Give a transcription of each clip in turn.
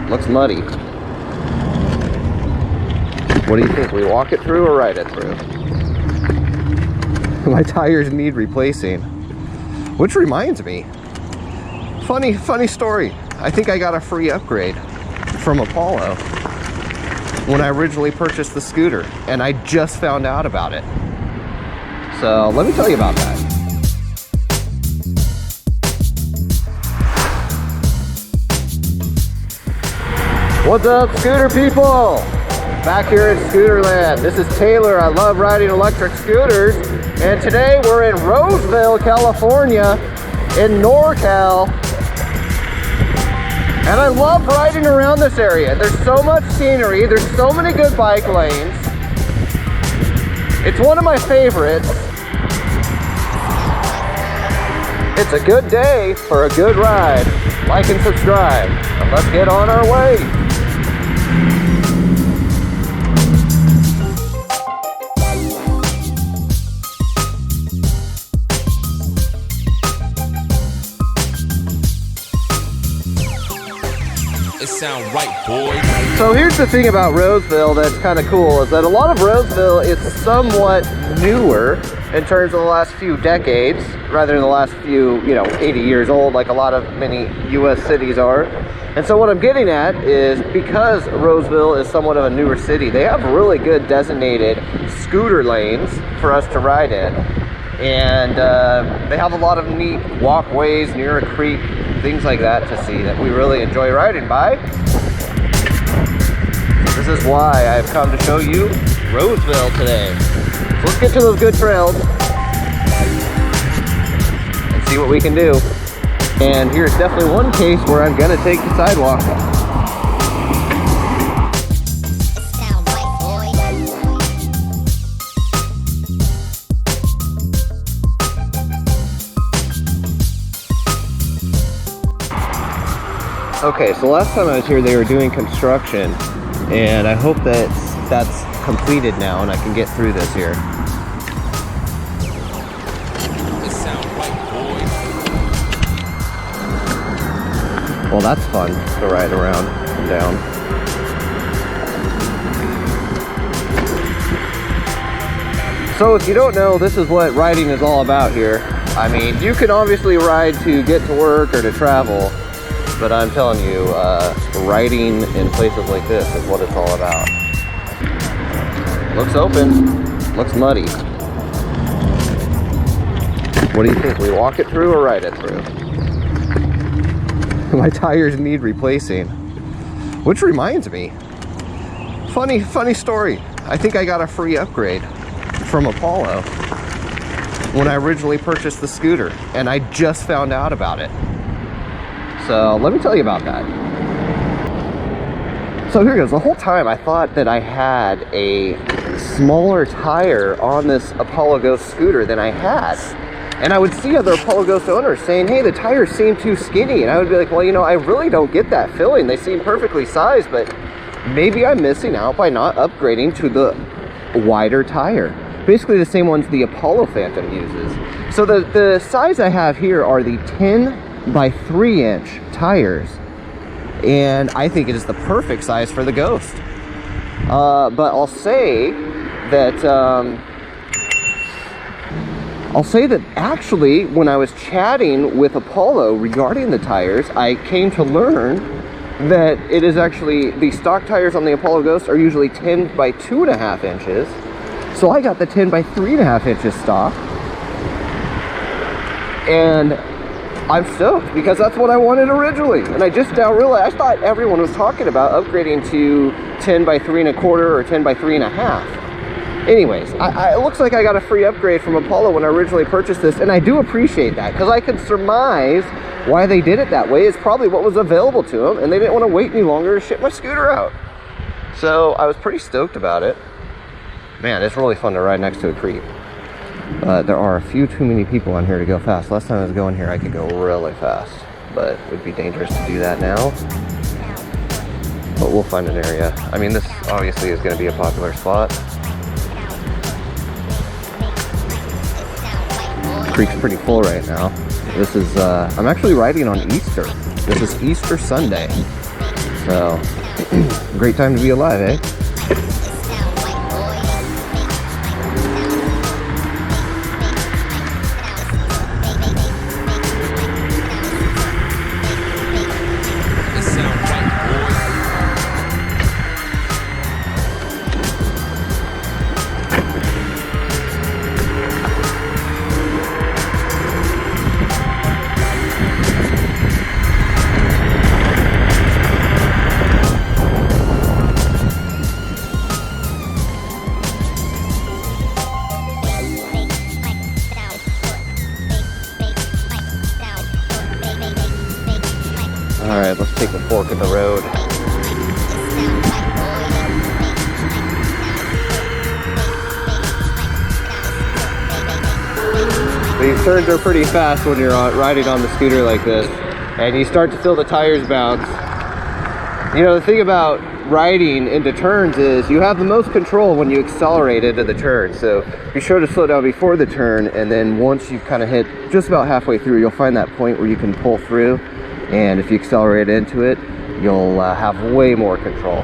Looks muddy. What do you think? We walk it through or ride it through? My tires need replacing. Which reminds me, funny story. I think I got a free upgrade from Apollo when I originally purchased the scooter, and I just found out about it. So let me tell you about that. What's up, scooter people? Back here in Scooterland. This is Taylor. I love riding electric scooters, and today we're in Roseville, California, in NorCal. And I love riding around this area. There's so much scenery. There's so many good bike lanes. It's one of my favorites. It's a good day for a good ride. Like and subscribe, and let's get on our way. Sound right, boy. So here's the thing about Roseville that's kind of cool, is that a lot of Roseville is somewhat newer in terms of the last few decades, rather than the last few, 80 years old, like a lot of many US cities are. And so what I'm getting at is, because Roseville is somewhat of a newer city, they have really good designated scooter lanes for us to ride in. And they have a lot of neat walkways near a creek, things like that to see that we really enjoy riding by. This is why I've come to show you Roseville today. So let's get to those good trails and see what we can do. And here's definitely one case where I'm gonna take the sidewalk. Okay, so last time I was here, they were doing construction, and I hope that that's completed now and I can get through this here. This sound right, boy. Well, that's fun to ride around and down. So if you don't know, this is what riding is all about here. I mean, you can obviously ride to get to work or to travel, but I'm telling you, riding in places like this is what it's all about. Looks open, looks muddy. What do you think? We walk it through or ride it through? My tires need replacing. Which reminds me, funny story. I think I got a free upgrade from Apollo when I originally purchased the scooter, and I just found out about it. So let me tell you about that. So here goes. The whole time I thought that I had a smaller tire on this Apollo Ghost scooter than I had. And I would see other Apollo Ghost owners saying, hey, the tires seem too skinny. And I would be like, well, I really don't get that feeling. They seem perfectly sized, but maybe I'm missing out by not upgrading to the wider tire. Basically the same ones the Apollo Phantom uses. So the size I have here are the 10 by 3-inch tires, and I think it is the perfect size for the Ghost. But I'll say that actually when I was chatting with Apollo regarding the tires, I came to learn that it is actually, the stock tires on the Apollo Ghost are usually 10 by 2.5 inches. So I got the 10 by 3.5 inches stock, and I'm stoked because that's what I wanted originally. And I just now realized, I thought everyone was talking about upgrading to 10 by 3.25 or 10 by 3.5. Anyways, it looks like I got a free upgrade from Apollo when I originally purchased this, and I do appreciate that because I can surmise why they did it that way. It's probably what was available to them, and they didn't want to wait any longer to ship my scooter out. So I was pretty stoked about it. Man, it's really fun to ride next to a creek. There are a few too many people on here to go fast. Last time I was going here, I could go really fast, but it would be dangerous to do that now. But we'll find an area. I mean, this obviously is going to be a popular spot. The creek's pretty full right now. This is, I'm actually riding on Easter. This is Easter Sunday. So, great time to be alive, eh? It sound right, boy. All right, let's take a fork in the road. These turns are pretty fast when you're riding on the scooter like this, and you start to feel the tires bounce. You know, the thing about riding into turns is you have the most control when you accelerate into the turn. So be sure to slow down before the turn, and then once you've kind of hit just about halfway through, you'll find that point where you can pull through. And if you accelerate into it, you'll have way more control.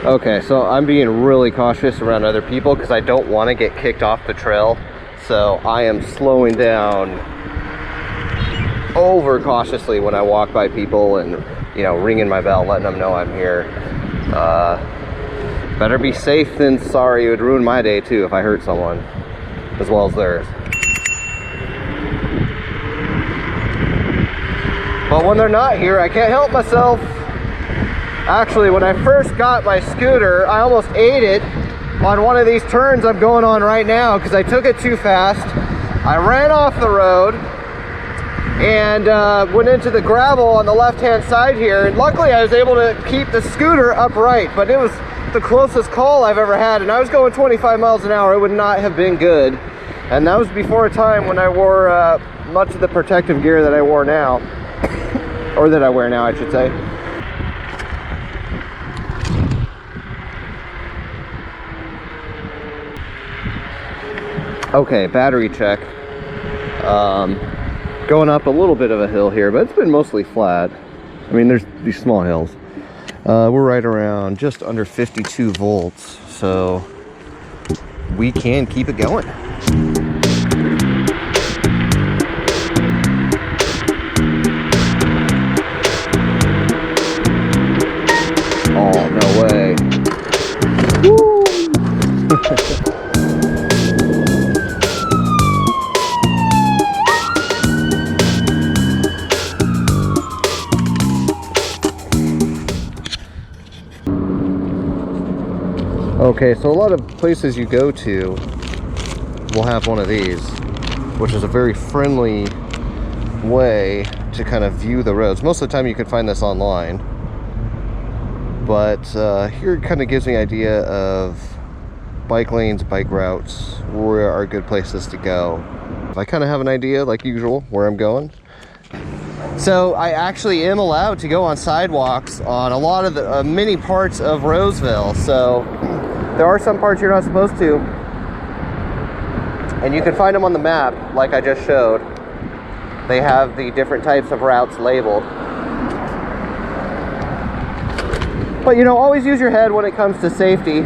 Okay, so I'm being really cautious around other people because I don't want to get kicked off the trail. So I am slowing down over cautiously when I walk by people and, you know, ringing my bell, letting them know I'm here. Better be safe than sorry. It would ruin my day too if I hurt someone, as well as theirs. But when they're not here, I can't help myself. Actually, when I first got my scooter, I almost ate it on one of these turns I'm going on right now because I took it too fast. I ran off the road and went into the gravel on the left-hand side here. And luckily, I was able to keep the scooter upright, but it was the closest call I've ever had, and I was going 25 miles an hour. It would not have been good. And that was before a time when I wore much of the protective gear that I wore now, or that I wear now, I should say. Okay, battery check. Going up a little bit of a hill here, but it's been mostly flat. I mean, there's these small hills. We're right around just under 52 volts, so we can keep it going. Oh, no way. Woo! Okay, so a lot of places you go to will have one of these, which is a very friendly way to kind of view the roads. Most of the time you can find this online, but here it kind of gives me an idea of bike lanes, bike routes, where are good places to go. I kind of have an idea, like usual, where I'm going. So I actually am allowed to go on sidewalks on a lot of the many parts of Roseville. So there are some parts you're not supposed to, and you can find them on the map like I just showed. They have the different types of routes labeled. But you know, always use your head when it comes to safety.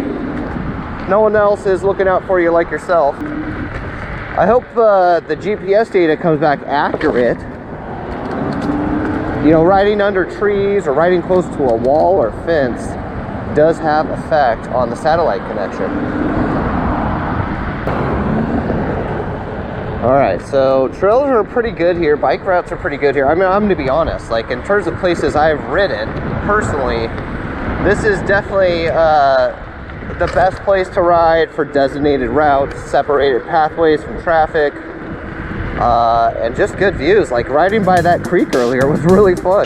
No one else is looking out for you like yourself. I hope the GPS data comes back accurate. You know, riding under trees or riding close to a wall or fence does have effect on the satellite connection. All right, so trails are pretty good here. Bike routes are pretty good here. I mean, I'm gonna be honest, like in terms of places I've ridden personally, this is definitely the best place to ride for designated routes, separated pathways from traffic, and just good views. Like riding by that creek earlier was really fun.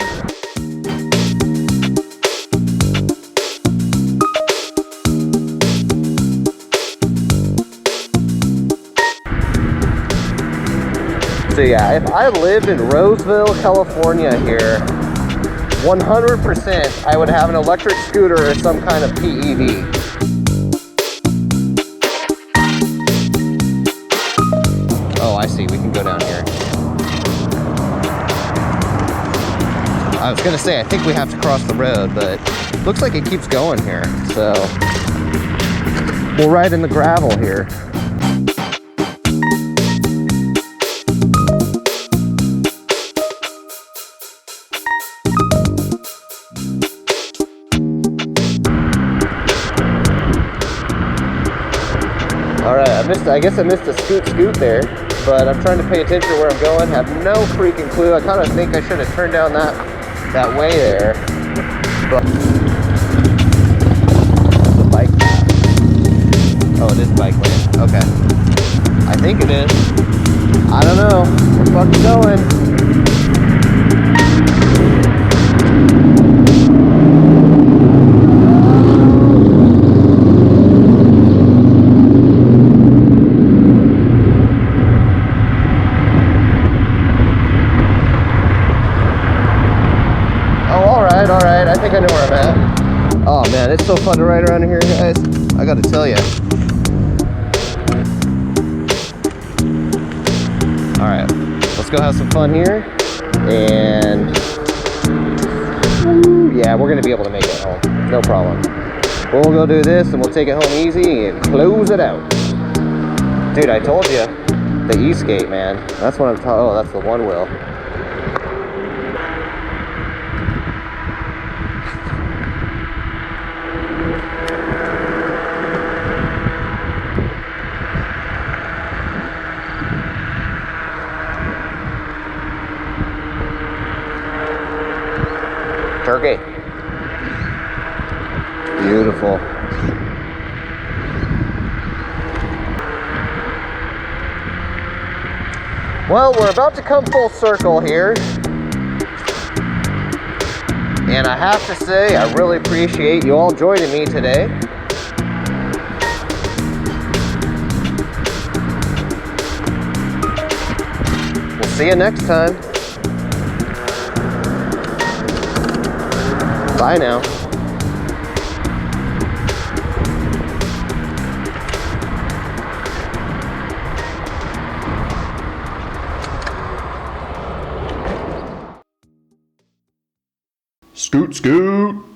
So yeah, if I lived in Roseville, California here, 100% I would have an electric scooter or some kind of PEV. Oh, I see. We can go down here. I was gonna say, I think we have to cross the road, but looks like it keeps going here. So we'll ride in the gravel here. All right, I guess I missed a scoot there, but I'm trying to pay attention to where I'm going. Have no freaking clue. I kind of think I should have turned down that way there. But the bike path. Oh, it is bike lane. Okay. I think it is. I don't know. We're fucking going. Alright, I think I know where I'm at. Oh man, it's so fun to ride around here, guys. I gotta tell you. Alright, let's go have some fun here. And yeah, we're gonna be able to make it home. No problem. We'll go do this and we'll take it home easy and close it out. Dude, I told you. The E-skate, man. That's what I'm talking. Oh, that's the one wheel. Turkey. Beautiful. Well, we're about to come full circle here. And I have to say, I really appreciate you all joining me today. We'll see you next time. Bye now. Scoot, scoot.